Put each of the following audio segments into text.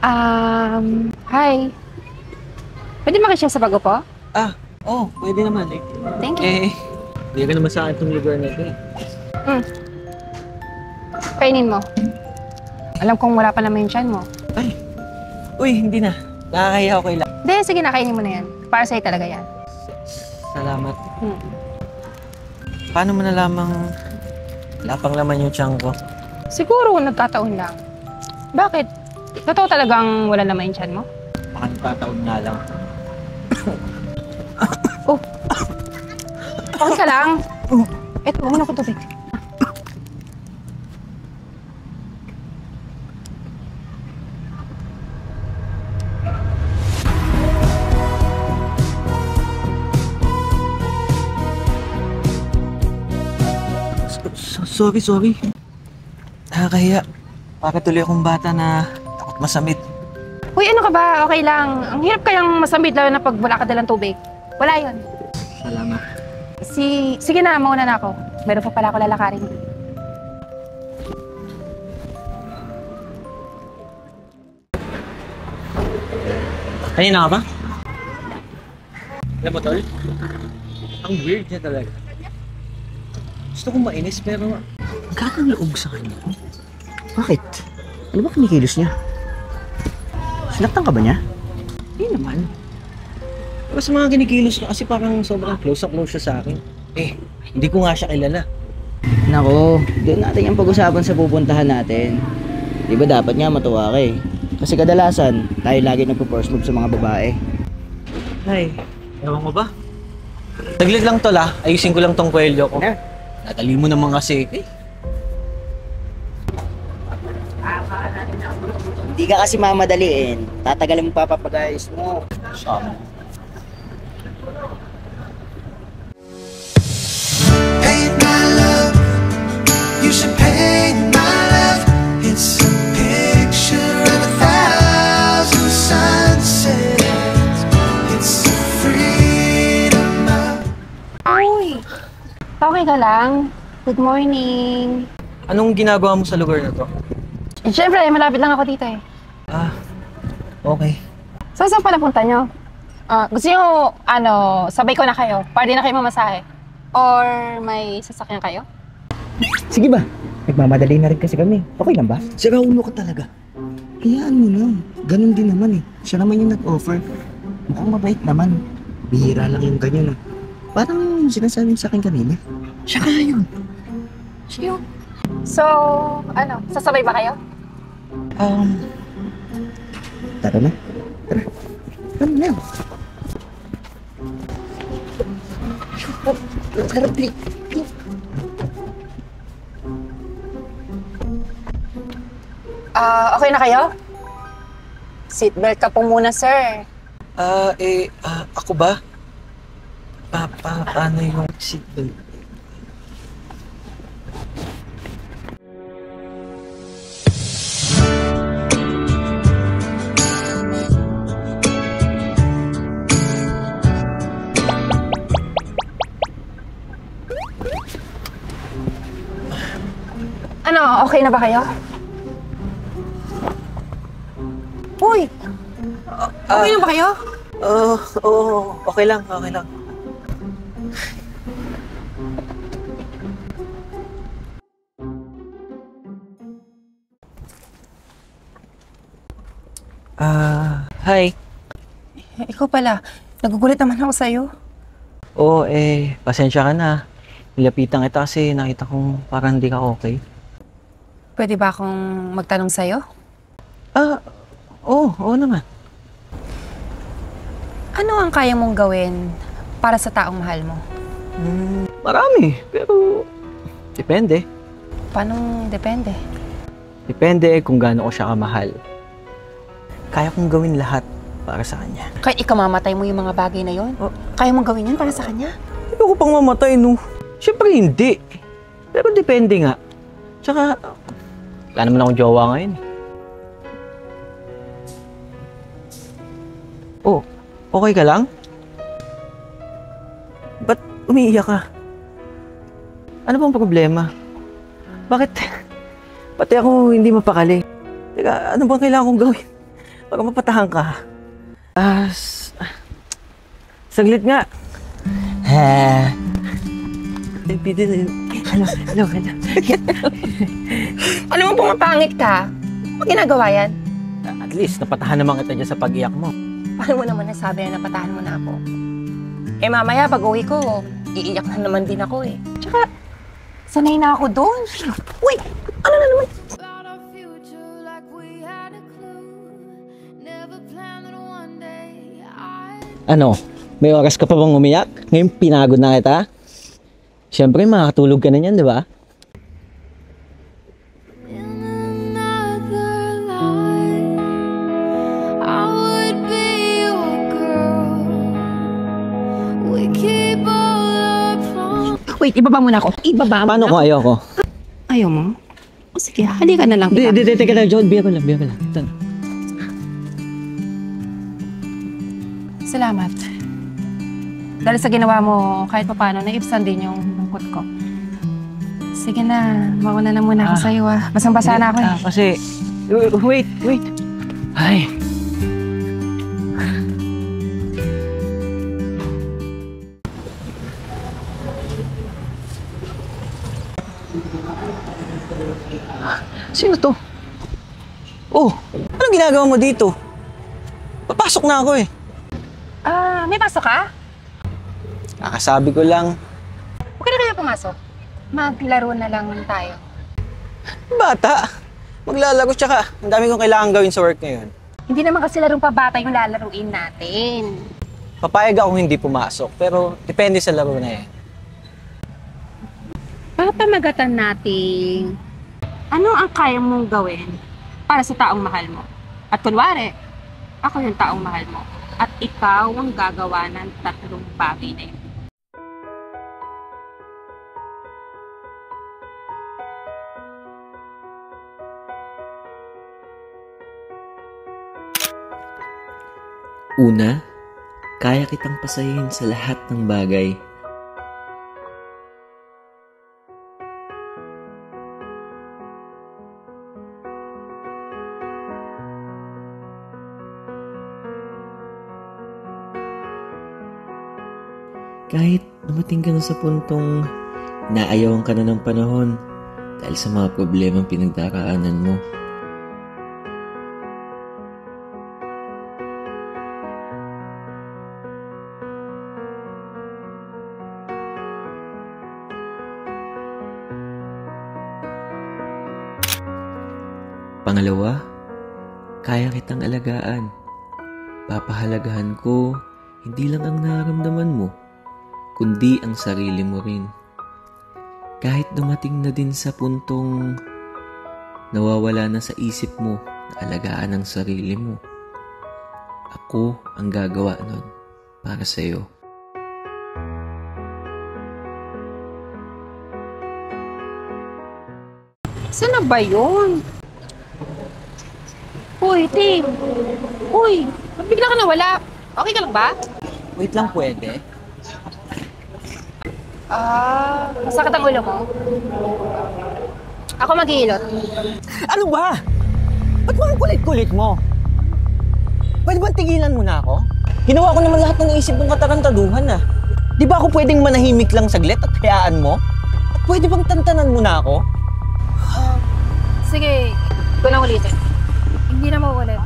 Hi. Pwede makishare sa bago po? Pwede naman eh. Thank you. Hindi ka naman sa akin itong lugar na ito eh. Kainin mo. Alam kong wala pa naman yung tiyan mo. Hindi na. Nakakahiya ako kay La. Hindi, sige na, kainin mo na yan. Para sa'yo talaga yan. Salamat. Paano mo nalamang lapang laman yung tiyan ko? Siguro nagkataon lang. Bakit? Totoo talagang wala naman yung tiyan mo? Baka nagkataon nga lang. Okay ka lang? Eto, muna ko tubig. Sorry. Nakakahiya. Para tuloy akong bata na takot masamit. Uy, ano ka ba? Okay lang. Ang hirap kayang masamit lalo na pag wala ka dalang tubig. Wala yun. Salamat. Sige na, mauna na ako. Meron pa pala ako lalakarin. Kanina ka ba? Alam mo, Tol? Ang weird niya talaga. Gusto kong mainis pero ang kakang loob sa kanya. Bakit? Ano ba kinikilos niya? Sinaktan ka ba niya? Hindi naman. Pero sa mga kinikilos niya kasi parang sobrang close siya sa akin. Hindi ko nga siya kilala. Nako, doon natin yung pag-usapan sa pupuntahan natin. Di ba dapat nga matuwa ka eh. Kasi kadalasan, tayo lagi nagpo-first move sa mga babae. Ay, ewan mo ba? Taglit lang tol ayusin ko lang tong kwelyo ko. Nadali mo naman kasi. Hindi ka kasi mamadaliin. Tatagalin mo papapagayos mo. Sama. Paint my love, you should paint my love. It's a picture of 1,000 sunsets. It's the freedom of... Uy! Okay ka lang? Good morning. Anong ginagawa mo sa lugar na to? Siyempre, malapit lang ako dito eh. Okay. Saan pala punta nyo? Gusto nyo, sabay ko na kayo? Party na kayo mamasahe? Or may sasakyan kayo? Sige ba? Nagmamadali na rin kasi kami. Okay lang ba? Sira ulo ka talaga. Hayaan mo na. Ganun din naman eh. Siya naman yung nag-offer. Mukhang mabait naman. Bihira lang yung ganyan. Parang sinasabi sa akin kanina. Siya kaya yun. Siya. So, sasabay ba kayo? Tara na. Tara. Tara na. Tara, please. Okay na kayo? Seatbelt ka po muna, sir. Ako ba? Paano yung seatbelt? Okay na ba kayo? Uy! Okay na ba kayo? Okay lang. Hi. Ikaw pala. Nagugulit naman ako sa'yo. Pasensya ka na. Nilapitan kita kasi nakita kong parang hindi ka okay. Pwede ba akong magtanong sa'yo? Oo naman. Ano ang kaya mong gawin para sa taong mahal mo? Marami, pero depende. Paano depende? Depende kung gaano ko siya kamahal. Kaya kong gawin lahat para sa kanya. Kahit ikamamatay mo yung mga bagay na yon, kaya mong gawin yun para sa kanya? Hindi ko pang mamatay, no? Siyempre hindi. Pero depende nga. Tsaka, wala naman akong jowa ngayon. Okay ka lang? Ba't umiiyak ka? Ano bang problema? Bakit? Pati ako hindi mapakali. Teka, ano bang kailangan kong gawin? Baka mapatahan ka. Saglit nga. Hello. Ano mo pumapangit ka? Ano ginagawa yan? At least, napatahan naman kita dyan sa pag-iyak mo. Paano mo naman nasabi na napatahan mo na ako? Eh mamaya pag uwi ko, iiyak na naman din ako eh. Tsaka, sanay na ako doon. Wait, ano na naman? About our future like we had a clue. Never planned that one day Ano? May oras ka pa bang umiyak? Ngayon pinagod na kita? Siyempre, makakatulog ka na niyan, di ba? in another life, I would be your girl. We keep all our promises. Wait, ibaba muna ako. Ibaba mo Paano na? kung ayoko? Ayaw mo? O sige, halika na lang kita. Teka lang, John. Biya ko lang. Ito. Salamat. Dahil sa ginawa mo, kahit pa paano, naibsan din yung lungkot ko. Sige na, mauna na muna ako sa'yo Basang-basa na ako eh. Kasi, wait. Ay. Sino to? Oh, anong ginagawa mo dito? Papasok na ako eh. May pasok ka? Kakasabi ko lang, Huwag ka na kaya pumasok. Maglaro na lang tayo. bata. Maglalaro tsaka ang dami kong kailangan gawin sa work ngayon. Hindi naman kasi larong pabata yung lalaruin natin. Papayag akong hindi pumasok, pero depende sa laro na yan. Papamagatan natin. Ano ang kaya mong gawin para sa taong mahal mo? At kunwari, ako yung taong mahal mo. At ikaw ang gagawa ng tatlong bagay na yun. Una, kaya kitang pasayahin sa lahat ng bagay. Kahit dumating ka na sa puntong naayawan ka na ng panahon dahil sa mga problemang pinagdaraanan mo. Pangalawa, kaya kitang alagaan. Papahalagahan ko hindi lang ang nararamdaman mo, kundi ang sarili mo rin. Kahit dumating na din sa puntong nawawala na sa isip mo na alagaan ang sarili mo, ako ang gagawa nun para sa'yo. Saan na ba yun? Uy, Tim! Uy! Bigla ka nawala. Okay ka lang ba? Wait lang, pwede? Masakit ang ulo mo? Ako mag-iilot. Ano ba? Ba't mo ang kulit-kulit mo? Pwede ba tigilan mo na ako? Ginawa ko naman lahat ng naisip mong katarantaduhan ah. Di ba ako pwedeng manahimik lang saglit at hayaan mo? At pwede bang tantanan mo na ako? Sige, ito na ulitin. Hindi na mauulit.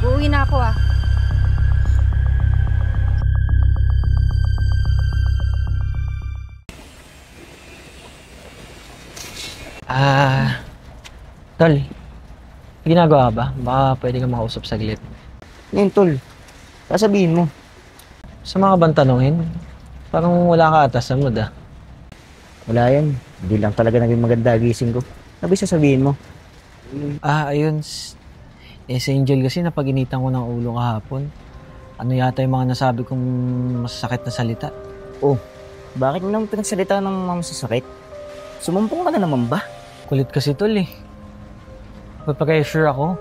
Uuwi na ako Tol, ginagawa ba? Baka pwede kang makausap saglit. Ngayon, tol, sasabihin mo. Sa mga bang tanongin, parang wala ka atas sa mood ah. Wala yan. Hindi lang talaga naging maganda gising ko. Sabi sasabihin mo. Ayun. Si Angel kasi napag-initan ko ng ulo kahapon. Ano yata yung mga nasabi kong masasakit na salita? Oh, bakit mo naman pinagsalita ng mga masasakit? Sumumpong ka na naman ba? Kulit kasi tol eh. Magpa-pressure ako.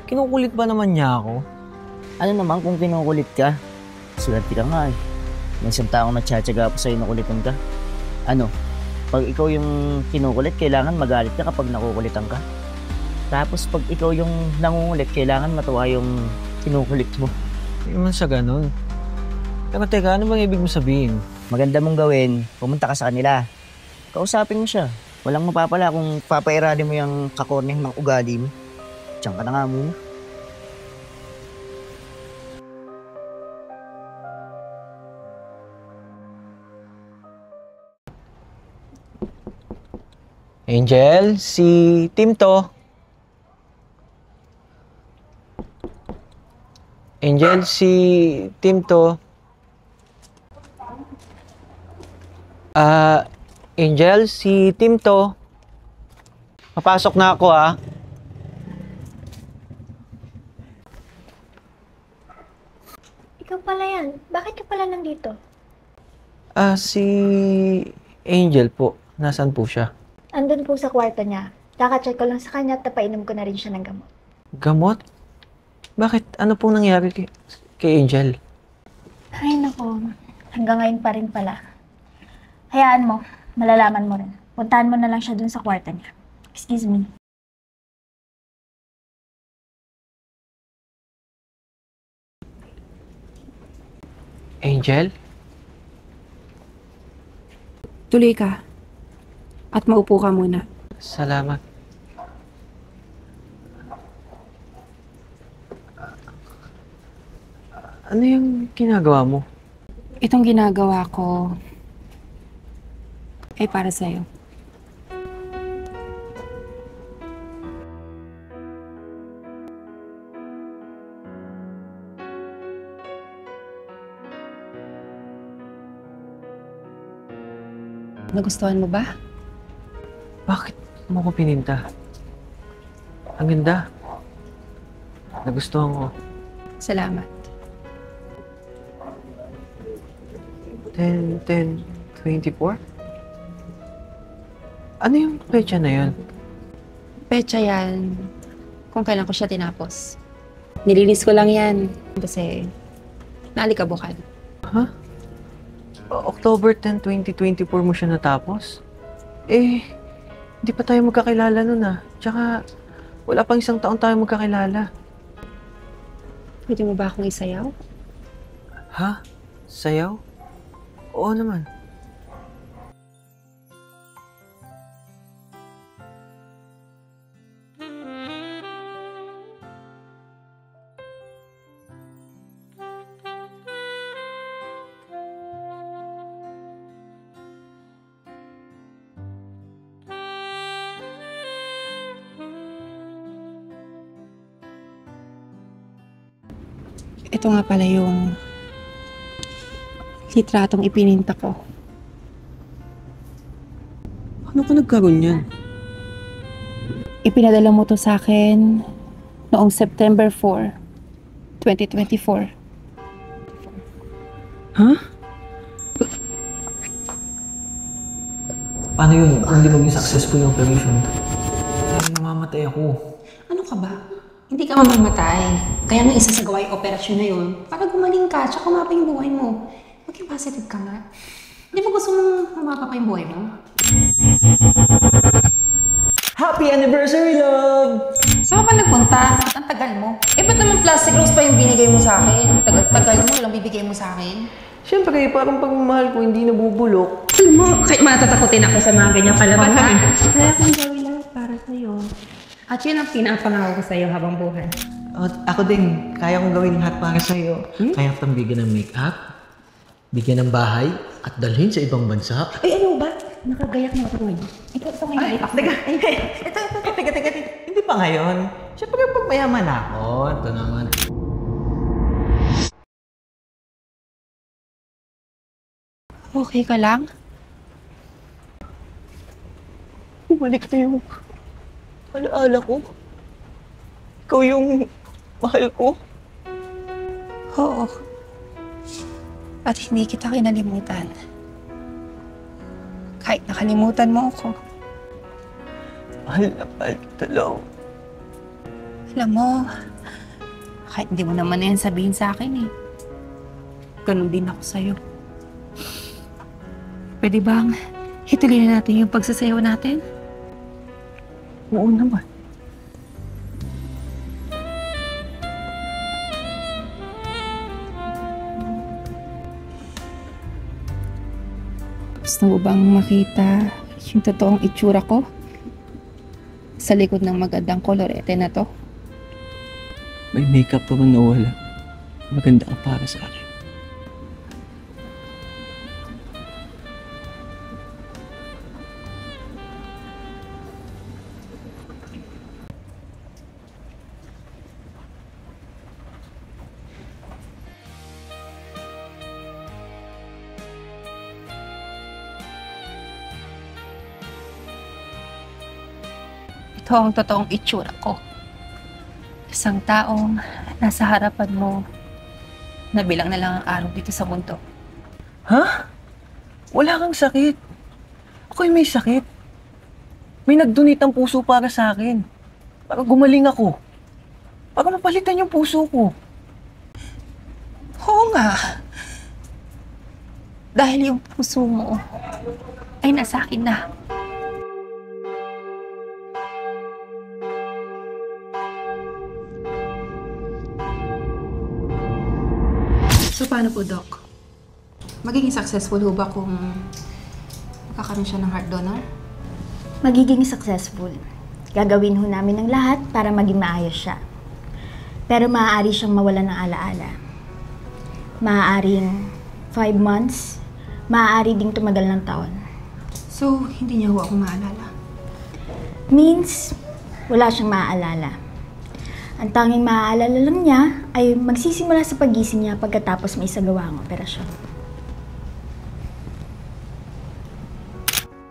Kinukulit ba naman niya ako? Ano naman kung kinukulit ka? Swerte ka nga eh. May isang taong natsyatsaga pa sa'yo na kulitan ka. Ano? Pag ikaw yung kinukulit, kailangan magalit ka kapag nakukulitan ka. Tapos pag ikaw yung nangungulit, kailangan matuwa yung kinukulit mo. Hindi naman sa ganun. Pero teka, ano bang ibig mo sabihin? Maganda mong gawin, pumunta ka sa kanila. Kausapin mo siya. Walang mapapala kung papairali mo yung kakorneng ng ugali mo. Diyan ka na nga muna. Angel, si Tim to. Angel, si Tim to. Angel, si Tim to. Papasok na ako ah. Ikaw pala yan. Bakit ka pala nandito? Si Angel po. Nasaan po siya? Andun po sa kwarto niya. Kaka-check ko lang sa kanya at napainom ko na rin siya ng gamot. Gamot? Bakit? Ano pong nangyari kay Angel? Ay, nako. Hanggang ngayon pa rin pala. Hayaan mo. Malalaman mo rin. Puntahan mo na lang siya dun sa kwarto niya. Excuse me. Angel? Tuloy ka. At maupo ka muna. Salamat. Ano yung ginagawa mo? Itong ginagawa ko ay para sa'yo. Nagustuhan mo ba? Bakit mo ko pininta? Ang ganda. Nagustuhan ko. Salamat. 10/10/24? Ano yung petsa na yun? Pecha yan. Kung kailan ko siya tinapos. Nilinis ko lang yan. Kasi naalikabukan. October 10, 2024 mo siya natapos? Hindi pa tayo magkakilala nun ah. Tsaka, wala pang isang taon tayo magkakilala. Pwede mo ba akong isayaw? Ha? Sayaw? Oo naman. Ito nga pala yung litratong ipininta ko. Ano ka nagkaroon yan? Ipinadala mo to sa akin noong September 4, 2024. Ha? Paano yun? Kung hindi maging successful yung operation, ay namamatay ako. Ano ka ba? Hindi ka mamamatay. Kaya nga isasagawa yung operasyon na yun para gumaling ka tsaka kumapa yung buhay mo. Maging positive ka nga. Hindi mo gusto mong humapa pa yung buhay mo? Happy anniversary, love! Saan ka nagpunta? Ba't ang tagal mo? Ba't naman plastic rose pa yung binigay mo sa akin? Tagal mo lang bibigay mo sa akin? Siyempre, parang pagmamahal ko hindi nabubulok. Alam mo, kahit matatakutin ako sa mga ganyang kalaban, ha? Kaya kong gawin lahat para sa'yo. At yun ang pinapangako ko sa'yo habang buhay. Ako din, kaya kong gawin lahat para sa'yo. Kaya kitang bigyan ng make-up, bigyan ng bahay, at dalhin sa ibang bansa. Ay, ano ba? Nakagayak na ako ngayon. Ito ngayon. Teka. Hindi pa ngayon. Siyempre, pag mayaman ako, ito naman. Okay ka lang? Bumalik na yung alaala ko. Ikaw yung mahal ko. Oo. At hindi kita kinalimutan. Kahit nakalimutan mo ako. Mahal na mahal kita, love. Alam mo, kahit hindi mo naman na yan sabihin sa akin eh. Ganun din ako sa'yo. Pwede bang hituloy na natin yung pagsasayaw natin? Oo naman. Gusto mo bang makita yung totoong itsura ko? Sa likod ng magandang kolorete na to? May makeup pa man nawala. Maganda ka para sa akin. Ito ang totoong itsura ko. Isang taong nasa harapan mo na bilang na lang ang araw dito sa mundo. Ha? Wala kang sakit. Ako'y may sakit. May nag-donate ang puso para sa akin. Para gumaling ako. Para mapalitan yung puso ko. Oo nga. Dahil yung puso mo ay nasa akin na. So, paano po, Doc? Magiging successful ho ba kung magkakaroon siya ng heart donor? Magiging successful. Gagawin ho namin ang lahat para maging maayos siya. Pero maaari siyang mawalan ng alaala. Maaaring 5 months, maaari ding tumagal ng taon. So, hindi niya ho ako maalala. Means, wala siyang maaalala. Ang tanging maaalala lang niya ay magsisimula sa pagising niya pagkatapos may isagawa ang operasyon.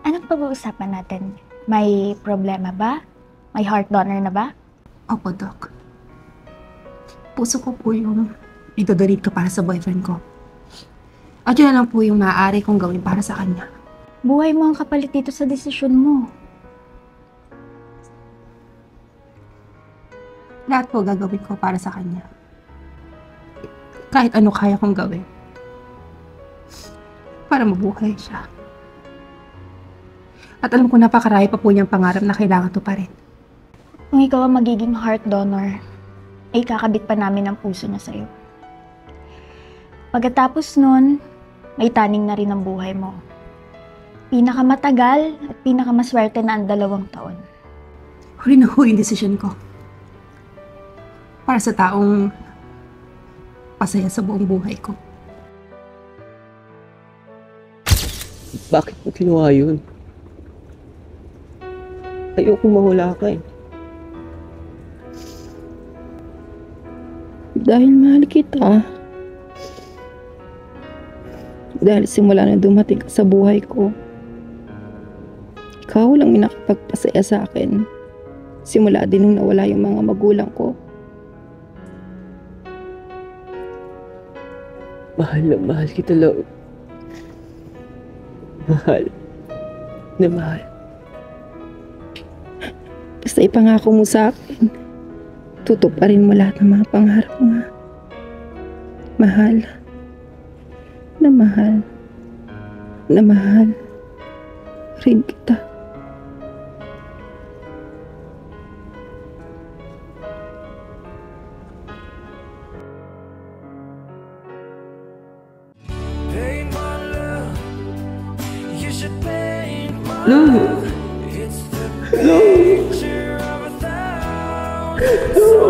Anong pag-uusapan natin? May problema ba? May heart donor na ba? Opo, Doc. Puso ko po yung idodonate ko para sa boyfriend ko. At yun na lang po yung maaari kong gawin para sa kanya. Buhay mo ang kapalit dito sa desisyon mo. Lahat po gagawin ko para sa kanya. Kahit ano kaya kong gawin. Para mabuhay siya. At alam ko napakarami pa po niyang pangarap na kailangan to pa rin. Kung ikaw ang magiging heart donor, ay kakabit pa namin ang puso niya sa'yo. Pagkatapos nun, may taning na rin ang buhay mo. Pinakamatagal at pinakamaswerte na ang 2 taon. Huli na ho yung desisyon ko. Para sa taong pasaya sa buong buhay ko. Bakit mo ginawa yun? Ayokong mahula ka eh. Dahil mahal kita. Dahil simula na dumating ka sa buhay ko, ikaw lang yung nakapagpasaya sa akin. Simula din nung nawala yung mga magulang ko. Mahal na mahal kita, love. Mahal na mahal. Basta ipangako mo sa akin, tutuparin mo lahat ng mga pangarap mo. Mahal na mahal na mahal rin kita. Paint my love. You should paint my Love! It's the picture of 1,000 suns.